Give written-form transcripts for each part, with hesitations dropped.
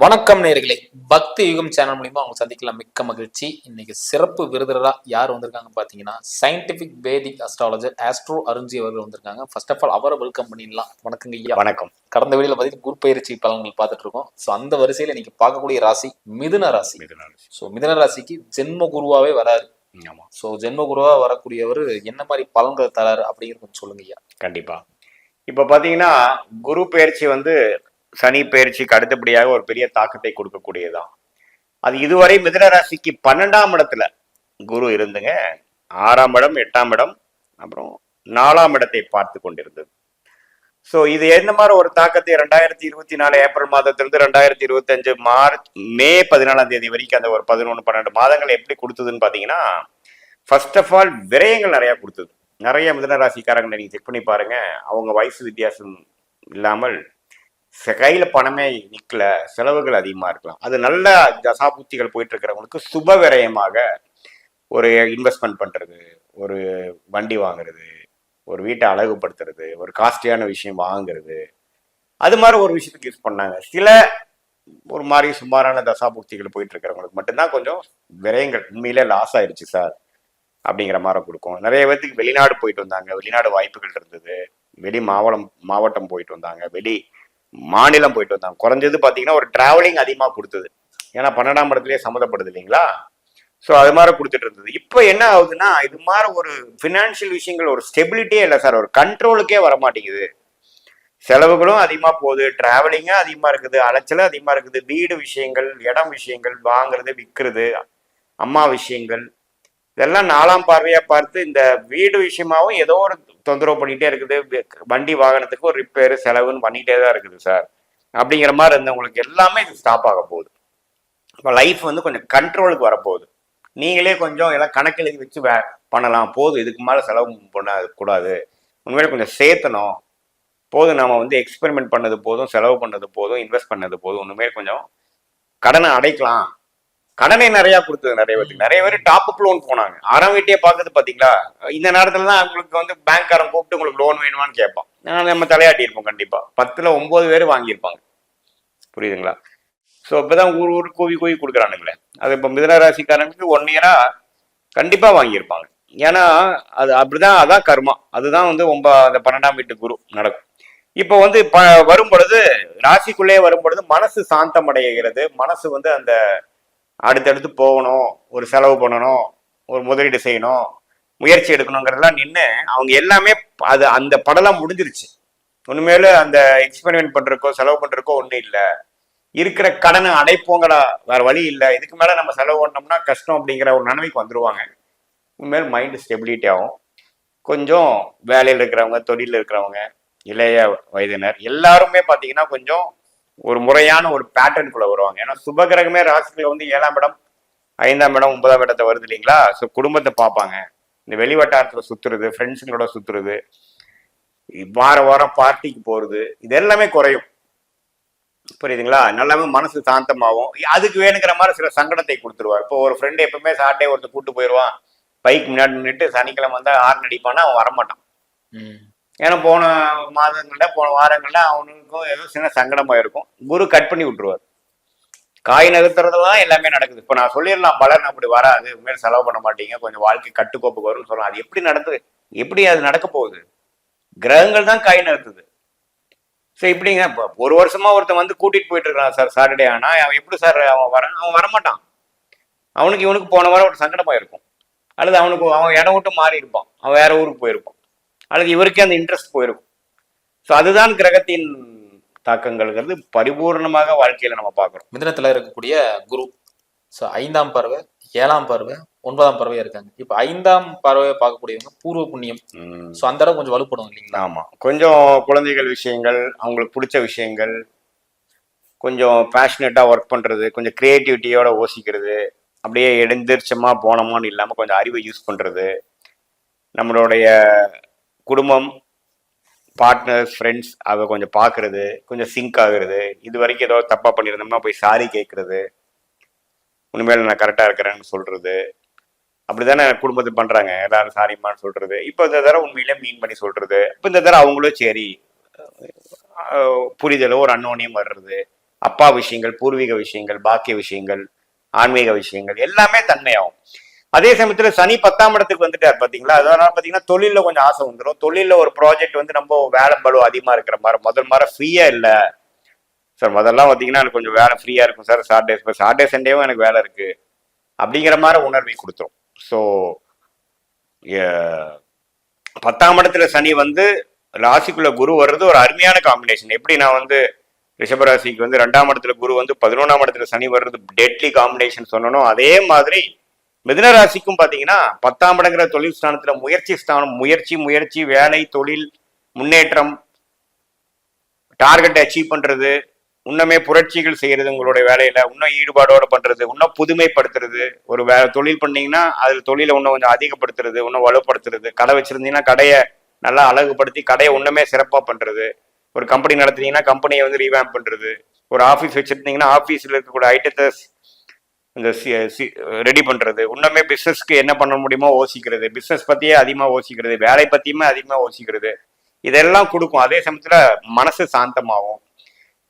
வணக்கம் நேயர்களே, பக்தி யுகம் சேனல் மூலியமா அவங்க சந்திக்கலாம். மிக்க மகிழ்ச்சி. இன்னைக்கு சிறப்பு விருதுகளா யார் வந்திருக்காங்க பாத்தீங்கன்னா, சயின்டிபிக் வேதிக் அஸ்ட்ராலஜர் ஆஸ்ட்ரோ அருண்ஜி அவர்கள் வந்திருக்காங்க. ஃபர்ஸ்ட் ஆஃப் ஆல் அவரை வெல்கம் பண்ணிடலாம். வணக்கங்க ஐயா. வணக்கம். கடந்த வீடியோல பாத்தீங்கன்னா குரு பயிற்சி பலன்கள் பார்த்துட்டு இருக்கோம். ஸோ அந்த வரிசையில இன்னைக்கு பார்க்கக்கூடிய ராசி மிதுன ராசி. ஸோ மிதுன ராசிக்கு ஜென்ம குருவாவே வராரு. ஸோ ஜென்ம குருவா வரக்கூடியவர் என்ன மாதிரி பலன்கள் தராரு அப்படிங்கிறது கொஞ்சம் சொல்லுங்க ஐயா. கண்டிப்பா. இப்ப பாத்தீங்கன்னா குரு பயிற்சி சனி பயிற்சிக்கு அடுத்தபடியாக ஒரு பெரிய தாக்கத்தை கொடுக்கக்கூடியதான். அது இதுவரை மிதுன ராசிக்கு 12ஆம் இடத்துல குரு இருந்துங்க, 6ஆம் இடம், 8ஆம் இடம், அப்புறம் 4ஆம் இடத்தை பார்த்து கொண்டிருந்தது. ஸோ இது எந்த மாதிரி ஒரு தாக்கத்தை 2024 ஏப்ரல் மாதத்திலிருந்து 2025 மே 14ஆம் தேதி வரைக்கும் அந்த ஒரு 11-12 மாதங்கள் எப்படி கொடுத்ததுன்னு பாத்தீங்கன்னா, ஃபர்ஸ்ட் ஆஃப் ஆல் விரயங்கள் நிறைய கொடுத்தது. நிறைய மிதுன ராசிக்காரங்களை நீங்க செக் பண்ணி பாருங்க, அவங்க வயசு வித்தியாசம் இல்லாமல் கையில பணமே நிக்கல, செலவுகள் அதிகமா இருக்கலாம். அது நல்ல தசாபுத்திகள் போயிட்டு இருக்கிறவங்களுக்கு சுப விரயமாக ஒரு இன்வெஸ்ட்மெண்ட் பண்றது, ஒரு வண்டி வாங்குறது, ஒரு வீட்டை அழகுபடுத்துறது, ஒரு காஸ்ட்லியான விஷயம் வாங்குறது, அது மாதிரி ஒரு விஷயத்துக்கு யூஸ் பண்ணாங்க. சில ஒரு மாதிரி சுமாரான தசாபுக்திகள் போயிட்டு இருக்கிறவங்களுக்கு மட்டும்தான் கொஞ்சம் விரயங்கள் உண்மையிலே லாஸ் ஆயிடுச்சு சார் அப்படிங்கிற மாதிரி கொடுக்கும். நிறைய பேருக்கு வெளிநாடு போயிட்டு வந்தாங்க, வெளிநாடு வாய்ப்புகள் இருந்தது, வெளி மாவட்டம் போயிட்டு வந்தாங்க, வெளி மாநிலம் போயிட்டு வந்தாங்க. குறைஞ்சது பார்த்தீங்கன்னா ஒரு டிராவலிங் அதிகமாக கொடுத்தது. ஏன்னா 12ஆம் இடத்துலயே சம்மந்தப்படுது இல்லைங்களா? ஸோ அது மாதிரி கொடுத்துட்டு இருந்தது. இப்போ என்ன ஆகுதுன்னா, இது மாதிரி ஒரு ஃபினான்ஷியல் விஷயங்கள் ஒரு ஸ்டெபிலிட்டியே இல்லை சார், ஒரு கண்ட்ரோலுக்கே வர மாட்டேங்குது. செலவுகளும் அதிகமாக போகுது, டிராவலிங்கும் அதிகமாக இருக்குது, அலைச்சலும் அதிகமாக இருக்குது, வீடு விஷயங்கள், இடம் விஷயங்கள், வாங்குறது, விற்கிறது, அம்மா விஷயங்கள், இதெல்லாம் 4ஆம் பார்வையா பார்த்து இந்த வீடு விஷயமாவும் ஏதோ ஒரு தொந்தரவு பண்ணிட்டே இருக்குது. வண்டி வாகனத்துக்கு ஒரு ரிப்பேர் செலவுன்னு பண்ணிட்டே தான் இருக்குது சார் அப்படிங்கிற மாதிரி இருந்தவங்களுக்கு எல்லாமே இது ஸ்டாப் ஆக போகுது. இப்போ லைஃப் கொஞ்சம் கண்ட்ரோலுக்கு வரப்போகுது. நீங்களே கொஞ்சம் எல்லாம் கணக்கில் வச்சு பண்ணலாம், போதும் இதுக்கு மேலே செலவு பண்ண கூடாது, உண்மையிலே கொஞ்சம் சேர்த்தணும், போதும் நாம எக்ஸ்பெரிமெண்ட் பண்ணது போதும், செலவு பண்ணது போதும், இன்வெஸ்ட் பண்ணது போதும், ஒண்ணுமே கொஞ்சம் கடனை அடைக்கலாம். கடனை நிறைய கொடுத்தது நிறைய பேருக்கு. நிறைய பேர் டாப் அப் லோன் போனாங்க. 6ஆம் வீட்டையே பார்க்கறது பாத்தீங்களா? இந்த நேரத்துல தான் அவங்களுக்கு பேங்க்காரன் கூப்பிட்டு உங்களுக்கு லோன் வேணுமான்னு கேட்பான். நம்ம தலையாட்டி இருப்போம். கண்டிப்பா 10ல் 9 பேர் வாங்கியிருப்பாங்க. புரியுதுங்களா? ஸோ இப்பதான் ஊர் கூவி கொடுக்குறானுங்களே. அது இப்போ மிதுன ராசிக்காரங்களுக்கு 1 இயரா கண்டிப்பா வாங்கியிருப்பாங்க. ஏன்னா அது அப்படிதான், அதான் கர்மா. அதுதான் அந்த 12ஆம் வீட்டு குரு நடக்கும். இப்போ வரும் பொழுது, ராசிக்குள்ளே வரும் பொழுது மனசு சாந்தம் அடைகிறது. மனசு அந்த அடுத்தடுத்து போகணும், ஒரு செலவு பண்ணணும், ஒரு முதலீடு செய்யணும், முயற்சி எடுக்கணுங்கிறதெல்லாம் நின்று அவங்க எல்லாமே அந்த படலாம் முடிஞ்சிருச்சு. ஒண்ணுமேல அந்த எக்ஸ்பெரிமெண்ட் பண்றதுக்கோ செலவு பண்றதுக்கோ ஒன்றும் இல்லை. இருக்கிற கடனை அடைப்போங்கடா, வேற வழி இல்லை, இதுக்கு மேல நம்ம செலவு பண்ணோம்னா கஷ்டம் அப்படிங்கிற ஒரு நிலைமைக்கு வந்துருவாங்க. உண்மையில மைண்டு ஸ்டெபிலிட்டி ஆகும். கொஞ்சம் வேலையில் இருக்கிறவங்க, தொழிலில் இருக்கிறவங்க, இளைய வயதினர் எல்லாருமே பார்த்தீங்கன்னா கொஞ்சம் ஒரு முறையான ஒரு பேட்டர்னுக்குள்ள வருவாங்க. ஏன்னா சுபகிரகமே ராசிக்குள்ள 7ஆம் இடம், 5ஆம் இடம், 9ஆம் இடத்தை வருது இல்லைங்களா? ஸோ குடும்பத்தை பார்ப்பாங்க, இந்த வெளிவட்டாரத்துல சுத்துறது, ஃப்ரெண்ட்ஸுங்களோட சுத்துறது, வாரம் பார்ட்டிக்கு போறது, இது எல்லாமே குறையும். புரியுதுங்களா? நல்லாவே மனசு சாந்தமாகும். அதுக்கு வேணுங்கிற மாதிரி சில சங்கடத்தை கொடுத்துருவார். இப்போ ஒரு ஃப்ரெண்டு எப்பவுமே சாட்டே ஒருத்தர் கூப்பிட்டு போயிடுவான், பைக் முன்னாடி நின்றுட்டு சனிக்கிழமை ஹார்ன் அடிப்பானா, அவன் வரமாட்டான். ஏன்னா போன மாதங்கள்ல போன வாரங்கள்ல அவனுக்கும் ஏதோ சின்ன சங்கடமா இருக்கும். குரு கட் பண்ணி விட்டுருவார். காய் நகர்த்துறதுலாம் எல்லாமே நடக்குது. இப்போ நான் சொல்லிடலாம் பலன் அப்படி வராது, உண்மையில செலவு பண்ண மாட்டீங்க, கொஞ்சம் வாழ்க்கை கட்டுக்கோப்புக்கு வரும்னு சொல்லலாம். அது எப்படி நடந்தது, எப்படி அது நடக்க போகுது? கிரகங்கள் தான் காய் நகர்த்துது. ஸோ இப்படிங்க ஒரு வருஷமா ஒருத்தன் கூட்டிட்டு போயிட்டு இருக்கான் சார் சாட்டர்டே. ஆனா அவன் எப்படி சார் அவன் வரமாட்டான். அவனுக்கு இவனுக்கு போன வாரம் ஒரு சங்கடமா இருக்கும், அல்லது அவன் இடம் விட்டு மாறி இருப்பான், அவன் வேற ஊருக்கு போயிருப்பான், அல்லது இவருக்கே அந்த இன்ட்ரெஸ்ட் போயிருக்கும். ஸோ அதுதான் கிரகத்தின் தாக்கங்கள்ங்கிறது பரிபூர்ணமாக வாழ்க்கையில நம்ம பார்க்குறோம். மிதுனத்துல இருக்கக்கூடிய குரு ஸோ 5ஆம் பார்வை, 7ஆம் பார்வை, 9ஆம் பார்வையா இருக்காங்க. இப்போ 5ஆம் பார்வையை பார்க்கக்கூடியவங்க பூர்வ புண்ணியம். ஸோ அந்த இடம் கொஞ்சம் வலுப்படும் இல்லைங்களா? ஆமா, கொஞ்சம் குழந்தைகள் விஷயங்கள், அவங்களுக்கு பிடிச்ச விஷயங்கள், கொஞ்சம் பேஷனேட்டா ஒர்க் பண்றது, கொஞ்சம் கிரியேட்டிவிட்டியோட யோசிக்கிறது, அப்படியே எழுந்திரிச்சமா போனோமான்னு இல்லாம கொஞ்சம் அறிவை யூஸ் பண்றது, நம்மளுடைய குடும்பம், பார்ட்னர்ஸ், ஃப்ரெண்ட்ஸ் அதை கொஞ்சம் பார்க்கறது, கொஞ்சம் சிங்க் ஆகுறது, இது வரைக்கும் ஏதோ தப்பா பண்ணியிருந்தோம்னா போய் சாரி கேட்கறது, உண்மையில நான் கரெக்டா இருக்கிறேன்னு சொல்றது, அப்படித்தானே குடும்பத்தை பண்றாங்க. எல்லாரும் சாரிம்மான்னு சொல்றது. இப்போ இந்த தடவை உண்மையிலே மீன் பண்ணி சொல்றது. இப்போ இந்த தடவை அவங்களும் சரி புரிதலோ ஒரு அன்னோனியம் வர்றது, அப்பா விஷயங்கள், பூர்வீக விஷயங்கள், பாக்கிய விஷயங்கள், ஆன்மீக விஷயங்கள் எல்லாமே தன்மையாகும். அதே சமயத்துல சனி 10ஆம் இடத்துக்கு வந்துட்டார் பாத்தீங்களா, அதனால பாத்தீங்கன்னா தொழில கொஞ்சம் ஆசை வந்துடும். தொழில ஒரு ப்ராஜெக்ட் வந்து நம்ம வேலை பளு அதிகமா இருக்கிற மாதிரி, முதல் மாதிரி ஃப்ரீயா இல்ல சார். முதல்லாம் பாத்தீங்கன்னா எனக்கு கொஞ்சம் வேலை ஃப்ரீயா இருக்கும் சார், சாட்டர்டே சண்டேவும் எனக்கு வேலை இருக்கு அப்படிங்கிற மாதிரி உணர்வை கொடுத்துரும். ஸோ 10ஆம் இடத்துல சனி வந்து ராசிக்குள்ள குரு வர்றது ஒரு அருமையான காம்பினேஷன். எப்படி நான் வந்து ரிஷபராசிக்கு வந்து 2ஆம் இடத்துல குரு வந்து 11ஆம் இடத்துல சனி வர்றது டெட்லி காம்பினேஷன் சொன்னனும், அதே மாதிரி மிதுன ராசிக்கும் பாத்தீங்கன்னா 10ஆம் இடங்கிற தொழில் ஸ்தானத்துல முயற்சி ஸ்தானம், முயற்சி, வேலை, தொழில், முன்னேற்றம், டார்கெட்டை அச்சீவ் பண்றது, இன்னுமே புரட்சிகள் செய்யறது, உங்களுடைய வேலையில இன்னும் ஈடுபாடோட பண்றது, இன்னும் புதுமைப்படுத்துறது. ஒரு தொழில் பண்ணீங்கன்னா அதுல தொழிலை இன்னும் கொஞ்சம் அதிகப்படுத்துறது, இன்னும் வலுப்படுத்துறது. கடை வச்சிருந்தீங்கன்னா கடையை நல்லா அழகுபடுத்தி கடையை இன்னுமே சிறப்பா பண்றது. ஒரு கம்பெனி நடத்துனீங்கன்னா கம்பெனியை வந்து ரீவேம்ப் பண்றது. ஒரு ஆஃபீஸ் வச்சிருந்தீங்கன்னா ஆஃபீஸில் இருக்கக்கூடிய ஐட்டத்தை இந்த ரெடி பண்றது. இன்னுமே பிசினஸ்க்கு என்ன பண்ண முடியுமோ யோசிக்கிறது, பிசினஸ் பத்தியே அதிகமா யோசிக்கிறது, வேலை பத்தியுமே அதிகமா யோசிக்கிறது. இதெல்லாம் கொடுக்கும். அதே சமயத்துல மனசு சாந்தமாகும்,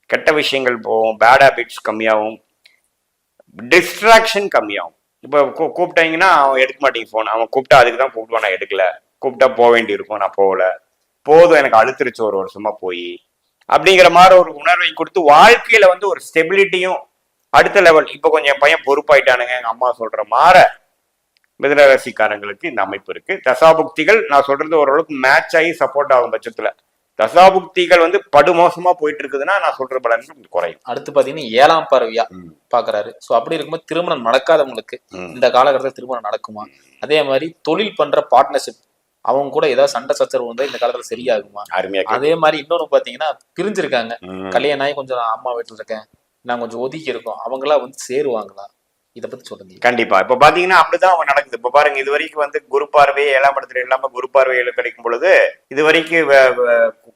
கெட்ட விஷயங்கள் போகும், பேட் ஹேபிட்ஸ் கம்மியாகும், டிஸ்ட்ராக்ஷன் கம்மியாகும். இப்போ கூப்பிட்டாங்கன்னா அவன் எடுக்க மாட்டேங்க ஃபோன், அவன் கூப்பிட்டா அதுக்கு தான் கூப்பிடுவான், நான் எடுக்கல. கூப்பிட்டா போக வேண்டி இருக்கும், நான் போகல, போதும் எனக்கு அழுத்துருச்சு ஒரு வருஷமா போய் அப்படிங்கிற மாதிரி ஒரு உணர்வை கொடுத்து வாழ்க்கையில வந்து ஒரு ஸ்டெபிலிட்டியும் அடுத்த லெவல். இப்போ கொஞ்சம் என் பையன் பொறுப்பாயிட்டானுங்க எங்க அம்மா சொல்ற மாற மிதுன ராசிக்காரங்களுக்கு இந்த அமைப்பு இருக்கு. தசாபுக்திகள் நான் சொல்றது ஓரளவுக்கு மேட்ச் ஆகி சப்போர்ட் ஆகும் பட்சத்துல, தசாபுக்திகள் வந்து படுமோசமா போயிட்டு இருக்குதுன்னா நான் சொல்ற பலன் குறையும். அடுத்து பாத்தீங்கன்னா 7ஆம் பார்வையா பாக்குறாரு. சோ அப்படி இருக்கும்போது திருமணம் நடக்காதவங்களுக்கு இந்த காலகட்டத்தில் திருமணம் நடக்குமா? அதே மாதிரி தொழில் பண்ற பார்ட்னர்ஷிப் அவங்க கூட ஏதாவது சண்டை சச்சரவு வந்தா இந்த காலத்துல சரியாகுமா? அதே மாதிரி இன்னொன்னு பாத்தீங்கன்னா பிரிஞ்சிருக்காங்க, கல்யாணம் ஆகி கொஞ்சம் அம்மா வீட்டுல இருக்கேன், நான் கொஞ்சம் ஒதுக்கி இருக்கோம், அவங்களா வந்து சேருவாங்களா? இதை பத்தி சொல்லுங்க. கண்டிப்பா. இப்ப பாத்தீங்கன்னா அப்படிதான் அவங்க நடக்குது. இப்ப பாருங்க, இது வரைக்கும் வந்து குரு பார்வை 7ஆம் இடத்துல இல்லாம குரு பார்வையில கிடைக்கும் பொழுது இது வரைக்கும்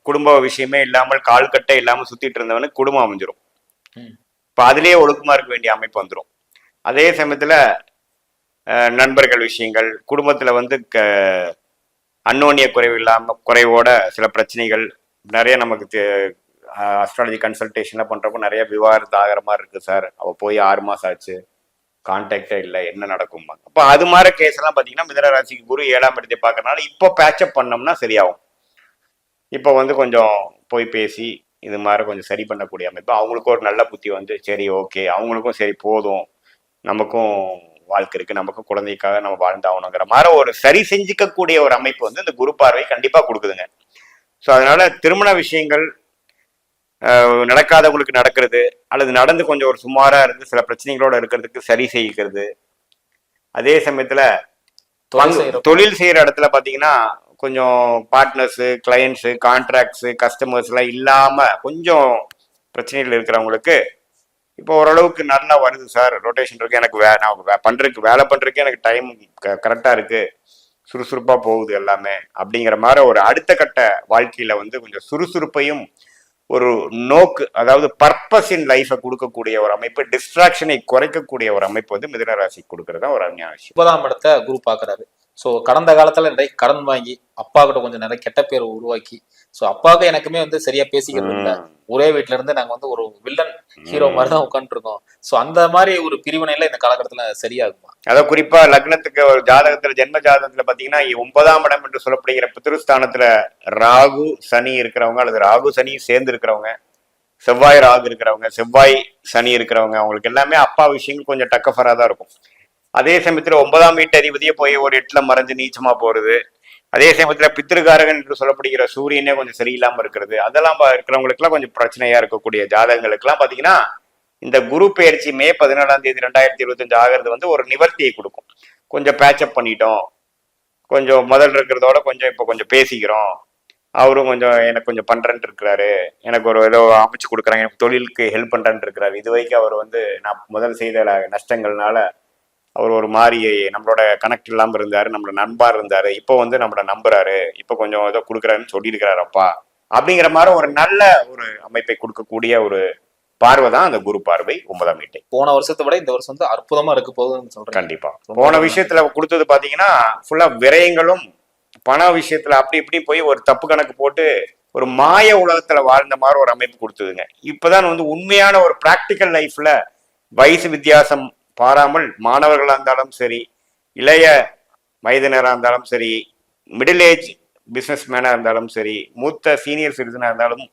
குடும்ப விஷயமே இல்லாமல் கால் கட்டை இல்லாம சுத்திட்டு இருந்தவனுக்கு குடும்பம் அமைஞ்சிரும். இப்ப அதுலயே ஒழுக்கமா இருக்க வேண்டிய அமைப்பு வந்துடும். அதே சமயத்துல நண்பர்கள் விஷயங்கள், குடும்பத்துல வந்து அன்னோன்ய குறைவு இல்லாம குறைவோட சில பிரச்சனைகள் நிறைய நமக்கு அஸ்ட்ராலஜி கன்சல்டேஷன்ல பண்றப்போ நிறைய விவாதத்து ஆகிற மாதிரி இருக்கு சார், அவ போய் 6 மாசம் ஆச்சு, கான்டாக்டே இல்லை, என்ன நடக்கும்? அப்போ அது மாதிரி கேஸ் எல்லாம் பாத்தீங்கன்னா மிதுன ராசிக்கு குரு 7ஆம் இடத்தை பார்க்கறதுனால இப்போ பேட்சப் பண்ணோம்னா சரியாகும். இப்போ வந்து கொஞ்சம் போய் பேசி இது மாதிரி கொஞ்சம் சரி பண்ணக்கூடிய அமைப்பு. அவங்களுக்கும் ஒரு நல்ல புத்தி வந்து சரி ஓகே, அவங்களுக்கும் சரி போதும், நமக்கும் வாழ்க்கை இருக்கு, நமக்கும் குழந்தைக்காக நம்ம வாழ்ந்தாகணுங்கிற மாதிரி ஒரு சரி செஞ்சுக்கக்கூடிய ஒரு அமைப்பு வந்து இந்த குரு பார்வை கண்டிப்பா கொடுக்குதுங்க. ஸோ அதனால திருமண விஷயங்கள் நடக்காதவங்களுக்கு நடக்கிறது, அல்லது நடந்து கொஞ்சம் ஒரு சுமாரா இருந்து சில பிரச்சனைகளோட இருக்கிறதுக்கு சரி செய்கிறது. அதே சமயத்துல தொழில் செய்யற இடத்துல பாத்தீங்கன்னா கொஞ்சம் பார்ட்னர்ஸு, கிளையன்ட்ஸு, கான்ட்ராக்ட்ஸு, கஸ்டமர்ஸ் எல்லாம் இல்லாம கொஞ்சம் பிரச்சனைகள் இருக்கிறவங்களுக்கு இப்போ ஓரளவுக்கு நல்லா வருது சார், ரொட்டேஷன் இருக்கு, எனக்கு நான் பண்றதுக்கு வேலை பண்றதுக்கு எனக்கு டைம் கரெக்டா இருக்கு, சுறுசுறுப்பா போகுது எல்லாமே அப்படிங்கிற மாதிரி ஒரு அடுத்த கட்ட வாழ்க்கையில வந்து கொஞ்சம் சுறுசுறுப்பையும் ஒரு நோக்கு, அதாவது பர்பஸ் இன் லைஃபை கொடுக்கக்கூடிய ஒரு அமைப்பு, டிஸ்ட்ராக்ஷனை குறைக்கக்கூடிய ஒரு அமைப்பு வந்து மிதுன ராசிக்கு கொடுக்கறதா ஒரு அருமையான விஷயம். 9ஆம் இடத்தை குரு பாக்குறாரு. ஸோ கடந்த காலத்துல நிறைய கடன் வாங்கி அப்பா கிட்ட கொஞ்சம் நிறைய கெட்ட பேரை உருவாக்கி, ஸோ அப்பாவுக்கு எனக்குமே வந்து சரியா பேசிக்கிறது இல்லை, ஒரே வீட்டுல இருந்து நாங்க வந்து ஒரு வில்லன் ஹீரோ மாதிரி தான் உட்காந்துட்டு இருக்கோம். ஸோ அந்த மாதிரி ஒரு பிரிவினையில இந்த காலகட்டத்துல சரியாகுமா? அதாவது குறிப்பா லக்னத்துக்கு ஒரு ஜாதகத்துல ஜென்ம ஜாதகத்துல பாத்தீங்கன்னா 9ஆம் இடம் என்று சொல்லப்படுகிற பித்ருஸ்தானத்துல ராகு சனி இருக்கிறவங்க, அல்லது ராகு சனி சேர்ந்து இருக்கிறவங்க, செவ்வாய் ராகு இருக்கிறவங்க, செவ்வாய் சனி இருக்கிறவங்க, அவங்களுக்கு எல்லாமே அப்பா விஷயங்கள் கொஞ்சம் டக்கஃபரா தான் இருக்கும். அதே சமயத்துல 9ஆம் வீட்டு அதிபதியே போய் ஒரு 8ல மறைஞ்சு நீச்சமா போறது, அதே சமயத்துல பித்திருக்காரகன் என்று சொல்லப்படுகிற சூரியனே கொஞ்சம் சரியில்லாம இருக்கிறது, அதெல்லாம் இருக்கிறவங்களுக்கு எல்லாம் கொஞ்சம் பிரச்சனையா இருக்கக்கூடிய ஜாதகங்களுக்கு எல்லாம் பாத்தீங்கன்னா இந்த குரு பெயர்ச்சி மே 14ஆம் தேதி 2025 ஆகிறது வந்து ஒரு நிவர்த்தியை கொடுக்கும். கொஞ்சம் பேட்சப் பண்ணிட்டோம், கொஞ்சம் முதல் இருக்கிறதோட கொஞ்சம் இப்போ கொஞ்சம் பேசிக்கிறோம், அவரும் கொஞ்சம் எனக்கு கொஞ்சம் பண்றேன்னு இருக்கிறாரு, எனக்கு ஒரு ஏதோ அமைச்சு கொடுக்குறாங்க, எனக்கு தொழிலுக்கு ஹெல்ப் பண்றேன்னு இருக்கிறாரு. இது வரைக்கும் அவர் வந்து நான் முதல் செய்த நஷ்டங்கள்னால அவர் ஒரு மாதிரி நம்மளோட கனெக்ட் இல்லாமல் இருந்தாரு, நம்மளோட நண்பா இருந்தாரு, இப்போ வந்து நம்மளை நம்புறாரு, இப்போ கொஞ்சம் ஏதோ கொடுக்குறாருன்னு சொல்லியிருக்கிறாரு அப்பா அப்படிங்கிற மாதிரி ஒரு நல்ல ஒரு அமைப்பை கொடுக்கக்கூடிய ஒரு பார்வை தான் அந்த குரு பார்வை 9ஆம் வீட்டை. போன வருஷத்தை விட இந்த வருஷம் வந்து அற்புதமா இருக்க போகுதுன்னு சொல்றேன். கண்டிப்பா. போன விஷயத்துல கொடுத்தது பாத்தீங்கன்னா ஃபுல்லா விரயங்களும் பண விஷயத்துல அப்படி இப்படி போய் ஒரு தப்பு கணக்கு போட்டு ஒரு மாய உலகத்துல வாழ்ந்த மாதிரி ஒரு அமைப்பு கொடுத்ததுங்க. இப்பதான் வந்து உண்மையான ஒரு பிராக்டிக்கல் லைஃப்ல வயசு வித்தியாசம் பாராமல் மாணவர்களா இருந்தாலும் சரி, இளைய வயதினராக இருந்தாலும் சரி, மிடில் ஏஜ் பிசினஸ் மேனா இருந்தாலும் சரி, மூத்த சீனியர் சிட்டிசனா இருந்தாலும்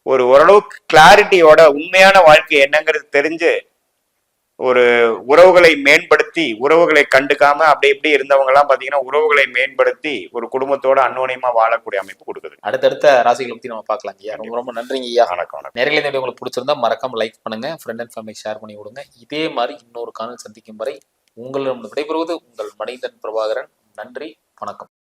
ஒரு ஓரளவுக்கு கிளாரிட்டியோட உண்மையான வாழ்க்கை என்னங்கிறது தெரிஞ்சு ஒரு உறவுகளை மேம்படுத்தி, உறவுகளை கண்டுக்காம அப்படி இப்படி இருந்தவங்க எல்லாம் பாத்தீங்கன்னா உறவுகளை மேம்படுத்தி ஒரு குடும்பத்தோட அன்னோனியமா வாழக்கூடிய அமைப்பு கொடுக்குது. அடுத்தடுத்த ராசிகளை பத்தி நம்ம பார்க்கலாம் ஐயா. ரொம்ப ரொம்ப நன்றிங்க ஐயா. வணக்கம் வணக்கம். நேரலை இந்த வீடியோ உங்களுக்கு பிடிச்சிருந்தா மறக்காம லைக் பண்ணுங்க, ஃப்ரெண்ட் அண்ட் ஃபேமிலி ஷேர் பண்ணி விடுங்க. இதே மாதிரி இன்னொரு காணல் சந்திக்கும் வரை உங்களிடம் விடைபெறுவது உங்கள் மனிதன் பிரபாகரன். நன்றி, வணக்கம்.